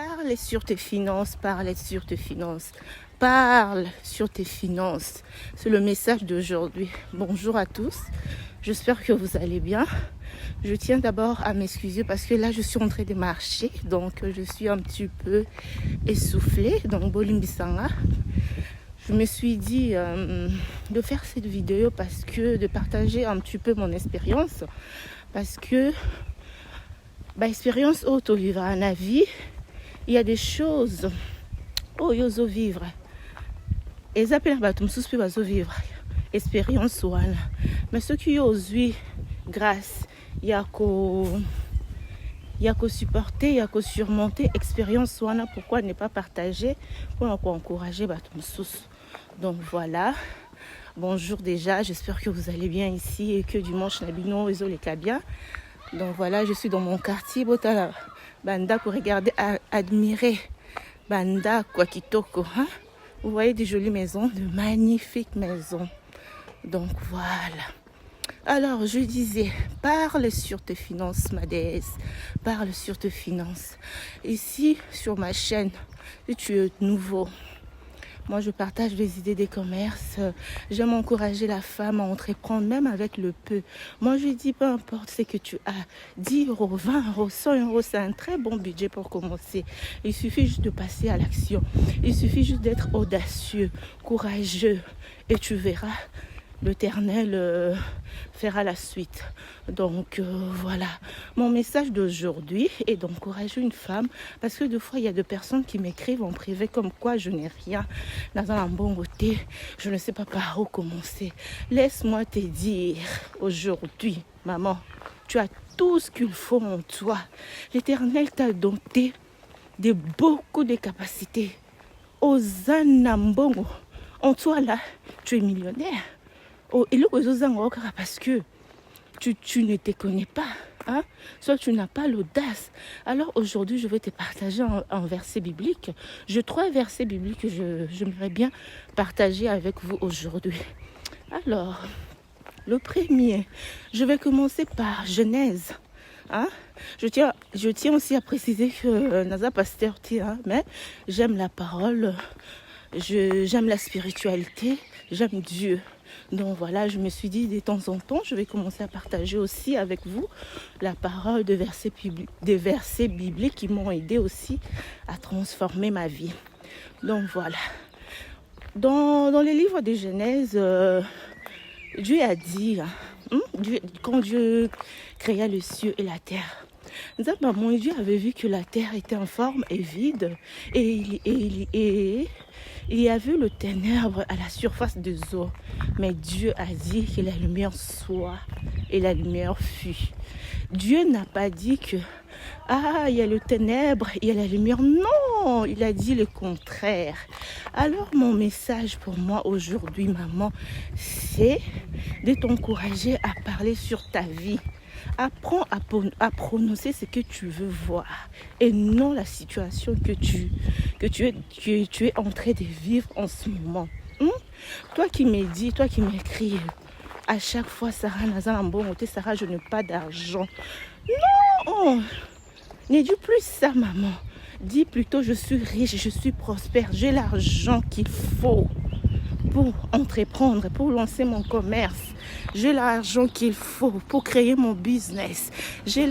Parle sur tes finances, parle sur tes finances, parle sur tes finances. C'est le message d'aujourd'hui. Bonjour à tous, j'espère que vous allez bien. Je tiens d'abord à m'excuser parce que là je suis en train de marcher, donc je suis un petit peu essoufflée. Donc Bolimbisanga, je me suis dit de faire cette vidéo parce que de partager un petit peu mon expérience, parce que expérience auto vivre à la vie. Il y a des choses où ils vivre. Ils appellent vivre expérience wana. Mais ceux qui osent grâce, il y a qu'au supporter, il y a qu'au surmonter expérience wana. Pourquoi ne pas partager pour encourager Donc voilà. Bonjour déjà, j'espère que vous allez bien ici et que dimanche nabino les bien. Donc voilà, je suis dans mon quartier Botala Banda pour regarder, admirer Banda Kwakitoko. Vous voyez des jolies maisons, de magnifiques maisons. Donc voilà. Alors je disais, parle sur tes finances, ma déesse. Parle sur tes finances. Ici, sur ma chaîne, si tu es nouveau, moi, je partage des idées des commerces. J'aime encourager la femme à entreprendre, même avec le peu. Moi, je dis, peu importe ce que tu as. 10 euros, 20 euros, 100 euros, c'est un très bon budget pour commencer. Il suffit juste de passer à l'action. Il suffit juste d'être audacieux, courageux. Et tu verras, l'Éternel fera la suite. Donc voilà, mon message d'aujourd'hui est d'encourager une femme, parce que des fois il y a des personnes qui m'écrivent en privé comme quoi je n'ai rien dans un bon côté, je ne sais pas par où commencer. Laisse-moi te dire aujourd'hui, maman, tu as tout ce qu'il faut en toi. L'Éternel t'a doté de beaucoup de capacités. Ozanambongo, en toi là, tu es millionnaire. Oh, et parce que tu ne te connais pas, hein? Soit tu n'as pas l'audace. Alors aujourd'hui, je vais te partager un verset biblique. J'ai 3 versets bibliques que j'aimerais bien partager avec vous aujourd'hui. Alors, le premier, je vais commencer par Genèse. Hein? Je tiens aussi à préciser que Naza Pasteur, mais j'aime la parole, j'aime la spiritualité, j'aime Dieu. Donc voilà, je me suis dit de temps en temps, je vais commencer à partager aussi avec vous la parole des versets bibliques qui m'ont aidé aussi à transformer ma vie. Donc voilà. Dans les livres de Genèse, Dieu a dit, quand Dieu créa les cieux et la terre, mon Dieu avait vu que la terre était informe et vide, et il y avait le ténèbre à la surface des eaux. Mais Dieu a dit que la lumière soit, et la lumière fut. Dieu n'a pas dit que il y a le ténèbre, il y a la lumière. Non, il a dit le contraire. Alors mon message pour moi aujourd'hui, maman, c'est de t'encourager à parler sur ta vie. Apprends à prononcer ce que tu veux voir et non la situation que tu es en train de vivre en ce moment. Toi qui me dis, toi qui m'écris à chaque fois, Sarah Sarah, je n'ai pas d'argent. Non, ne dis plus ça, maman. Dis plutôt, je suis riche, je suis prospère, j'ai l'argent qu'il faut pour entreprendre, pour lancer mon commerce. J'ai l'argent qu'il faut pour créer mon business. J'ai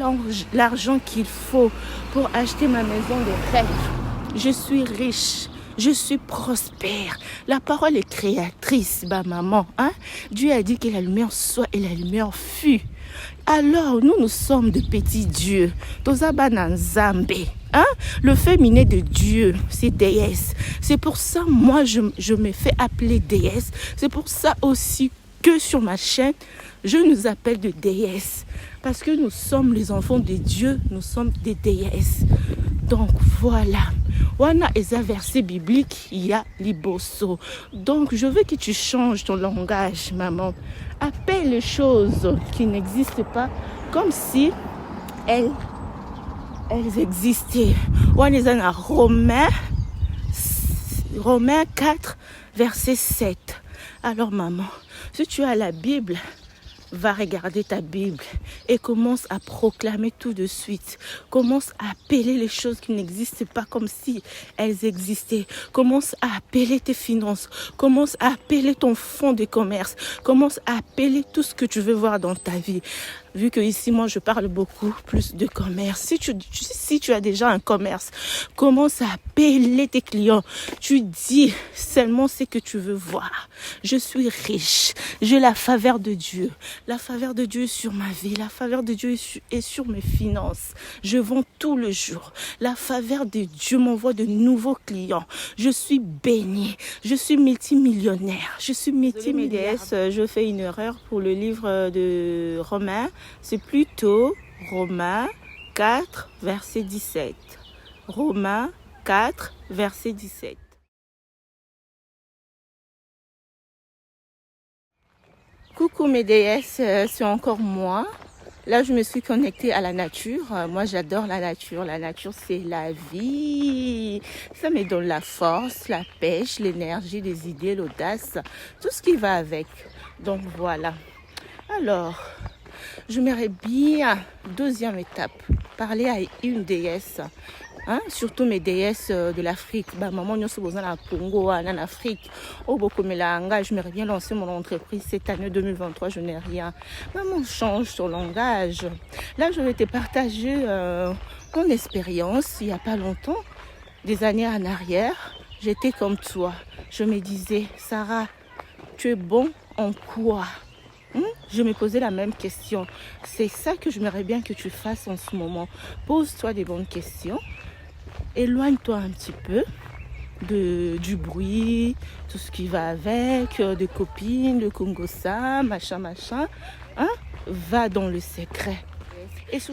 l'argent qu'il faut pour acheter ma maison de rêve. Je suis riche. Je suis prospère. La parole est créatrice, maman. Dieu a dit que la lumière soit et la lumière fut. Alors, nous sommes de petits dieux. Le féminin de Dieu, c'est déesse. C'est pour ça, moi, je me fais appeler déesse. C'est pour ça aussi que sur ma chaîne, je nous appelle de déesse. Parce que nous sommes les enfants de Dieu, nous sommes des déesses. Donc, voilà. Wana est un verset biblique, il y a liboso. Donc, je veux que tu changes ton langage, maman. Appelle les choses qui n'existent pas comme si elles existaient. Wana est un Romains 4, verset 7. Alors, maman, si tu as la Bible, va regarder ta Bible et commence à proclamer tout de suite. Commence à appeler les choses qui n'existent pas comme si elles existaient. Commence à appeler tes finances. Commence à appeler ton fonds de commerce. Commence à appeler tout ce que tu veux voir dans ta vie. Vu que ici, moi, je parle beaucoup plus de commerce. Si tu as déjà un commerce, commence à appeler tes clients. Tu dis seulement ce que tu veux voir. Je suis riche. J'ai la faveur de Dieu. La faveur de Dieu est sur ma vie. La faveur de Dieu est sur mes finances. Je vends tout le jour. La faveur de Dieu m'envoie de nouveaux clients. Je suis bénie. Je suis multimillionnaire. Je suis multimillionnaire. Je fais une erreur pour le livre de Romains. C'est plutôt Romains 4, verset 17. Romains 4, verset 17. Coucou mes déesses, c'est encore moi. Là, je me suis connectée à la nature. Moi, j'adore la nature. La nature, c'est la vie. Ça me donne la force, la pêche, l'énergie, les idées, l'audace, tout ce qui va avec. Donc, voilà. Alors, j'aimerais bien, deuxième étape, parler à une déesse. Surtout mes déesses de l'Afrique. Maman, nous sommes en Congo, en Afrique. J'aimerais bien lancer mon entreprise cette année 2023. Je n'ai rien. Maman, change ton langage. Là, je vais te partager mon expérience il n'y a pas longtemps, des années en arrière. J'étais comme toi. Je me disais, Sarah, tu es bon en quoi? Je me posais la même question. C'est ça que j'aimerais bien que tu fasses en ce moment. Pose-toi des bonnes questions. Éloigne-toi un petit peu du bruit, tout ce qui va avec, de copines, de Congossa, machin. Va dans le secret.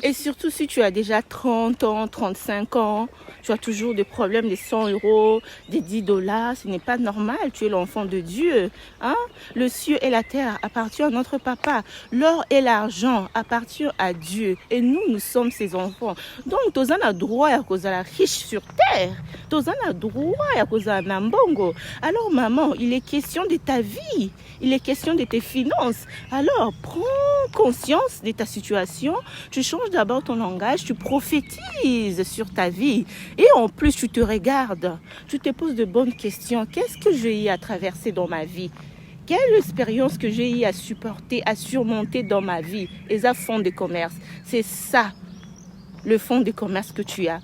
Et surtout si tu as déjà 30 ans, 35 ans, tu as toujours des problèmes des 100 €, des 10 $, ce n'est pas normal, tu es l'enfant de Dieu. Le ciel et la terre appartiennent à notre papa. L'or et l'argent appartiennent à Dieu. Et nous sommes ses enfants. Donc, tu as le droit à cause la riche sur terre. Tu as le droit à cause de Nambongo. Alors, maman, il est question de ta vie. Il est question de tes finances. Alors, prends conscience de ta situation. Tu changes d'abord ton langage, tu prophétises sur ta vie. Et en plus, tu te regardes. Tu te poses de bonnes questions. Qu'est-ce que j'ai eu à traverser dans ma vie? Quelle expérience que j'ai eu à supporter, à surmonter dans ma vie? Et ça, fonds de commerce. C'est ça, le fonds de commerce que tu as.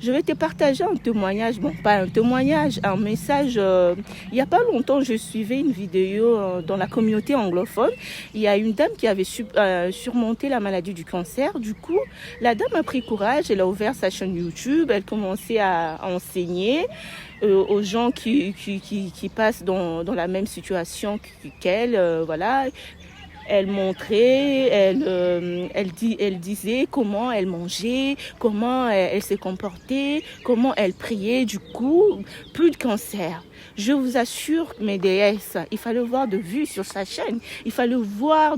Je vais te partager un témoignage, bon pas un témoignage, un message. Il n'y a pas longtemps, je suivais une vidéo dans la communauté anglophone. Il y a une dame qui avait surmonté la maladie du cancer. Du coup, la dame a pris courage, elle a ouvert sa chaîne YouTube, elle commençait à enseigner aux gens qui passent dans la même situation qu'elle. Voilà. Elle montrait, elle disait comment elle mangeait, comment elle se comportait, comment elle priait. Du coup, plus de cancer. Je vous assure, mes déesses, il fallait voir de vues sur sa chaîne. Il fallait voir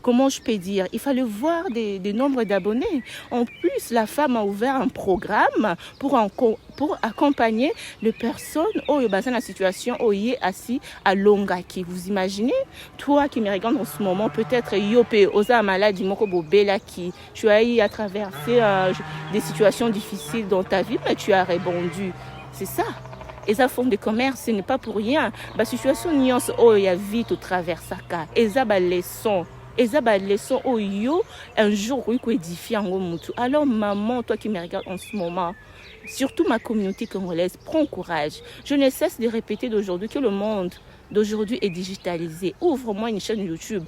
comment je peux dire, il fallait voir des nombres d'abonnés. En plus, la femme a ouvert un programme pour accompagner les personnes dans la situation où il est assis à Longaki. Vous imaginez, toi qui me regardes en ce moment, peut-être Yopé, Osa maladie, Mokobo Belaki, tu as eu à traverser des situations difficiles dans ta vie, mais tu as répondu. C'est ça. Et ça, fonds de commerce, ce n'est pas pour rien. La situation nuance, il y a vite au travers ça. Et ça, leçon. Et ça, leçon, un jour, il faut édifier en mutu. Alors, maman, toi qui me regardes en ce moment, surtout ma communauté congolaise, prends courage. Je ne cesse de répéter d'aujourd'hui que le monde d'aujourd'hui est digitalisé. Ouvre-moi une chaîne YouTube.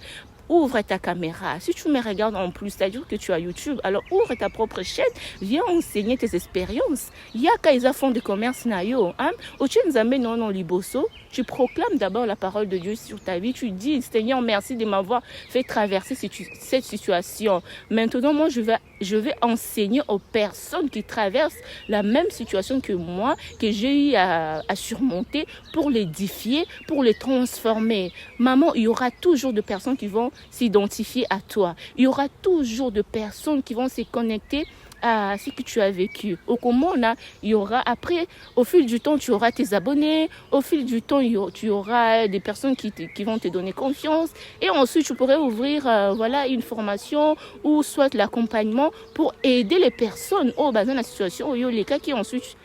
Ouvre ta caméra. Si tu me regardes en plus, c'est-à-dire que tu as YouTube, alors ouvre ta propre chaîne, viens enseigner tes expériences. Il y a quand fonds de commerce nayo, non liboso. Tu proclames d'abord la parole de Dieu sur ta vie. Tu dis, Seigneur, merci de m'avoir fait traverser cette situation. Maintenant, moi, je vais enseigner aux personnes qui traversent la même situation que moi, que j'ai eu à surmonter pour l'édifier, pour les transformer. Maman, il y aura toujours de personnes qui vont s'identifier à toi. Il y aura toujours de personnes qui vont se connecter à ce que tu as vécu. Au comment il y aura, après, au fil du temps, tu auras tes abonnés, au fil du temps, tu auras des personnes qui vont te donner confiance, et ensuite, tu pourrais ouvrir voilà, une formation ou soit l'accompagnement pour aider les personnes dans la situation où il y a les cas qui ensuite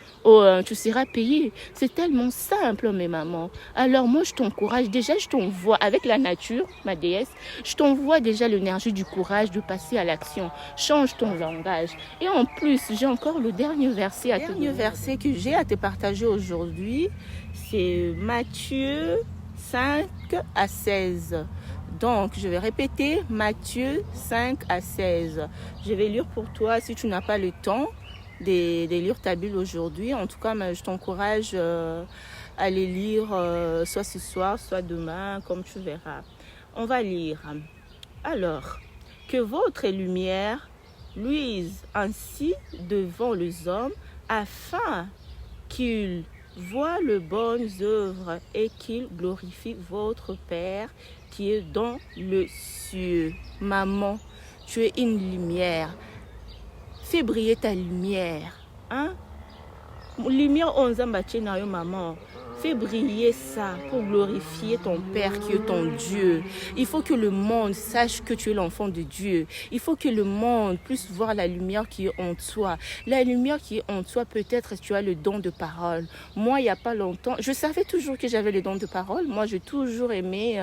tu seras payé. C'est tellement simple, mes mamans. Alors moi, je t'encourage. Déjà, je t'envoie avec la nature, ma déesse, je t'envoie déjà l'énergie du courage de passer à l'action. Change ton langage. Et en plus, j'ai encore le dernier verset à te donner. Le dernier verset que j'ai à te partager aujourd'hui, c'est Matthieu 5 à 16. Donc, je vais répéter Matthieu 5 à 16. Je vais lire pour toi si tu n'as pas le temps de lire ta Bible aujourd'hui. En tout cas, je t'encourage à les lire soit ce soir, soit demain, comme tu verras. On va lire. Alors, que votre lumière luise ainsi devant les hommes, afin qu'ils voient les bonnes œuvres et qu'ils glorifient votre Père qui est dans le cieux. Maman, tu es une lumière. Fais briller ta lumière. Lumière on maman. Fais briller ça pour glorifier ton Père qui est ton Dieu. Il faut que le monde sache que tu es l'enfant de Dieu. Il faut que le monde puisse voir la lumière qui est en toi. La lumière qui est en toi, peut-être tu as le don de parole. Moi, il n'y a pas longtemps, je savais toujours que j'avais le don de parole. Moi, j'ai toujours aimé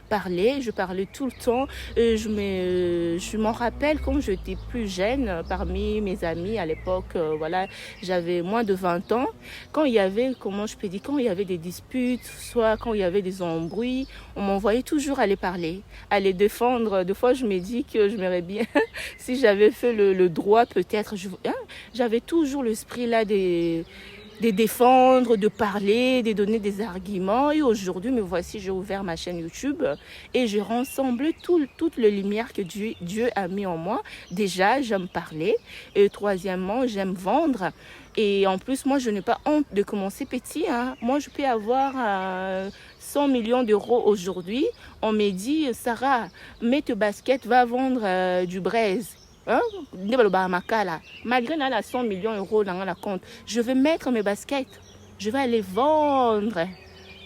parler. Je parlais tout le temps. Je m'en rappelle quand j'étais plus jeune, parmi mes amis à l'époque, voilà, j'avais moins de 20 ans. Quand il y avait, quand il y avait des disputes, soit quand il y avait des embrouilles, on m'envoyait toujours aller parler, aller défendre. Des fois, je me dis que je m'aimerais bien, si j'avais fait le droit, peut-être, j'avais toujours l'esprit là de défendre, de parler, de donner des arguments. Et aujourd'hui, me voici, j'ai ouvert ma chaîne YouTube et j'ai rassemblé toute la lumière que Dieu a mis en moi. Déjà, j'aime parler. Et troisièmement, j'aime vendre. Et en plus, moi, je n'ai pas honte de commencer petit. Moi, je peux avoir 100 millions d'euros aujourd'hui. On me dit, Sarah, mets tes baskets, va vendre du braise. Malgré la 100 millions d'euros dans la compte, je vais mettre mes baskets. Je vais aller vendre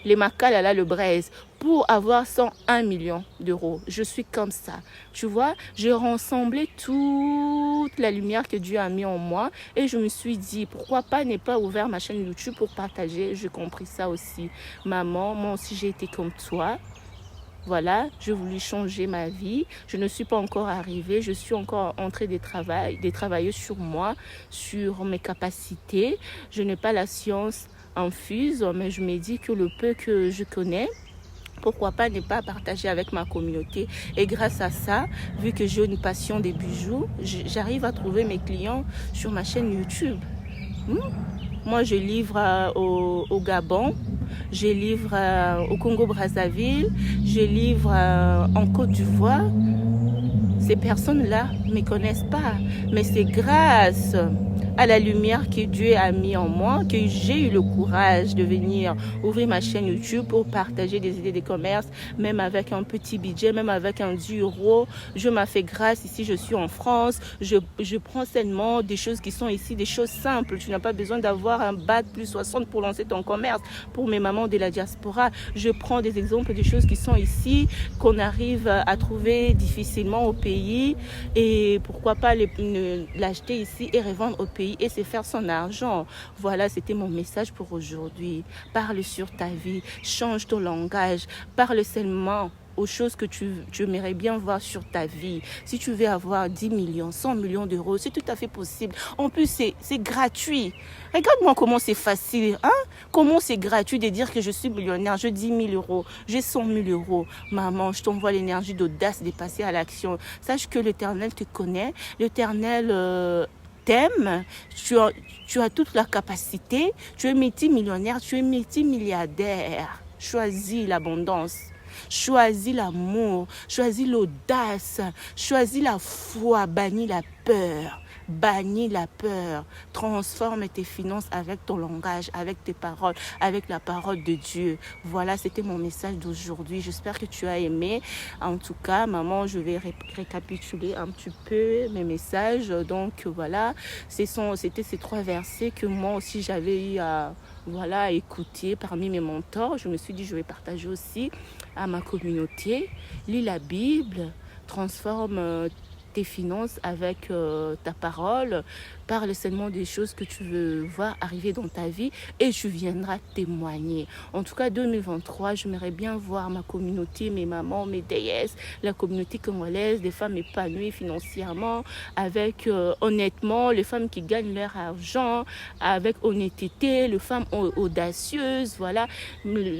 les macala là, le braise, pour avoir 101 millions d'euros. Je suis comme ça. Tu vois, j'ai rassemblé toute la lumière que Dieu a mis en moi et je me suis dit, pourquoi pas ne pas ouvrir ma chaîne YouTube pour partager. J'ai compris ça aussi. Maman, moi aussi j'ai été comme toi. Voilà, je voulais changer ma vie. Je ne suis pas encore arrivée. Je suis encore en train de travailler sur moi, sur mes capacités. Je n'ai pas la science infuse, mais je me dis que le peu que je connais, pourquoi pas ne pas partager avec ma communauté. Et grâce à ça, vu que j'ai une passion des bijoux, j'arrive à trouver mes clients sur ma chaîne YouTube. Moi, je livre au Gabon, je livre au Congo-Brazzaville, je livre en Côte d'Ivoire. Ces personnes-là ne me connaissent pas, mais c'est grâce à la lumière que Dieu a mis en moi que j'ai eu le courage de venir ouvrir ma chaîne YouTube pour partager des idées de commerce, même avec un petit budget, même avec un 10 euros. Je m'en fais grâce ici, je suis en France. Je prends seulement des choses qui sont ici, des choses simples. Tu n'as pas besoin d'avoir un bac plus 60 pour lancer ton commerce. Pour mes mamans de la diaspora, je prends des exemples de choses qui sont ici, qu'on arrive à trouver difficilement au pays. Et pourquoi pas l'acheter ici et revendre au pays et se faire son argent. Voilà, c'était mon message pour aujourd'hui. Parle sur ta vie, change ton langage, parle seulement aux choses que tu aimerais bien voir sur ta vie. Si tu veux avoir 10 millions, 100 millions d'euros, c'est tout à fait possible. En plus, c'est gratuit. Regarde-moi comment c'est facile. Comment c'est gratuit de dire que je suis millionnaire, j'ai 10 000 euros, j'ai 100 000 euros. Maman, je t'envoie l'énergie d'audace de passer à l'action. Sache que l'Éternel te connaît. L'Éternel t'aimes, tu as toute la capacité, tu es multimillionnaire, tu es multimilliardaire. Choisis l'abondance, choisis l'amour, choisis l'audace, choisis la foi, bannis la peur. bannis la peur, transforme tes finances avec ton langage, avec tes paroles, avec la parole de Dieu. Voilà, c'était mon message d'aujourd'hui. J'espère que tu as aimé. En tout cas, maman, je vais récapituler un petit peu mes messages. Donc voilà, c'était ces 3 versets que moi aussi j'avais eu à écouter parmi mes mentors. Je me suis dit, je vais partager aussi à ma communauté. Lis la Bible, transforme tes finances avec ta parole, parle seulement des choses que tu veux voir arriver dans ta vie et tu viendras témoigner. En tout cas, 2023, j'aimerais bien voir ma communauté, mes mamans, mes déesses, la communauté congolaise, des femmes épanouies financièrement, avec honnêtement, les femmes qui gagnent leur argent, avec honnêteté, les femmes audacieuses, voilà,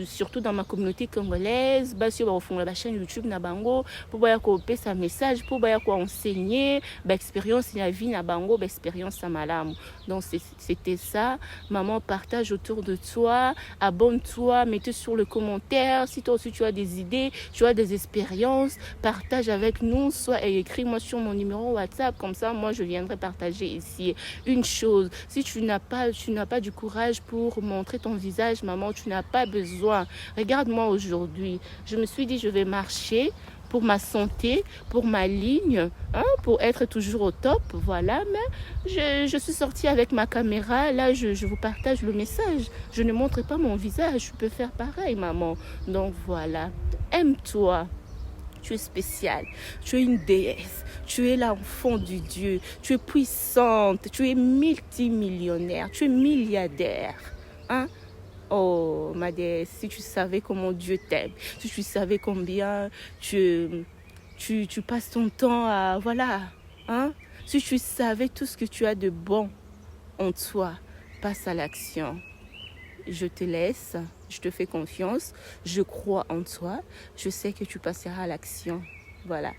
surtout dans ma communauté congolaise, sur la chaîne YouTube Nabango, pour voir sa message, pour voir enseigner, expérience la vie Nabango, expérience à malamu. Donc c'était ça. Maman, partage autour de toi, abonne-toi, mettez sur le commentaire si toi aussi tu as des idées, tu as des expériences, partage avec nous, soit écris-moi sur mon numéro WhatsApp, comme ça moi je viendrai partager ici. Une chose, si tu n'as pas du courage pour montrer ton visage, maman, tu n'as pas besoin. Regarde-moi aujourd'hui, je me suis dit je vais marcher pour ma santé, pour ma ligne, pour être toujours au top, voilà. Mais je suis sortie avec ma caméra, là je vous partage le message. Je ne montre pas mon visage, je peux faire pareil, maman. Donc voilà, aime-toi. Tu es spéciale, tu es une déesse, tu es l'enfant du Dieu, tu es puissante, tu es multimillionnaire, tu es milliardaire. Oh, ma déesse, si tu savais comment Dieu t'aime, si tu savais combien tu passes ton temps à... Voilà, si tu savais tout ce que tu as de bon en toi, passe à l'action. Je te laisse, je te fais confiance, je crois en toi, je sais que tu passeras à l'action. Voilà.